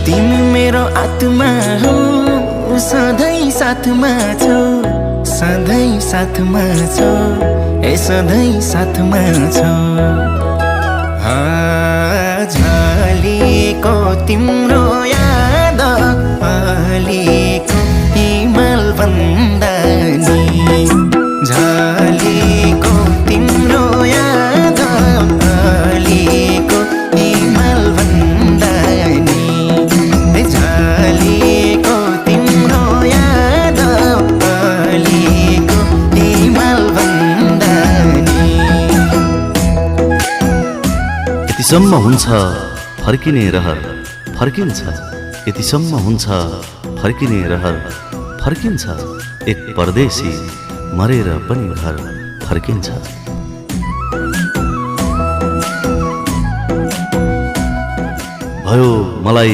तिमी मेरो आत्मा हो, सधैँ साथमा छौ, सधैँ साथमा छौ, ए सधैँ साथमा छौ। झलेको तिम्रो याद पालेको हिमाल भन्दा नि, झलेको तिम्रो याद पालेको हिमाल भन्दा नि, झलेको तिम्रो याद पालेको हिमाल भन्दा नि। यतिसम्म हुन्छ फर्किने रहर फर्किन्छ, यतिसम्म हुन्छ फर्किने रहर फर्किन्छ, एक परदेशी मरेर पनि घर फर्किन्छ। भयो मलाई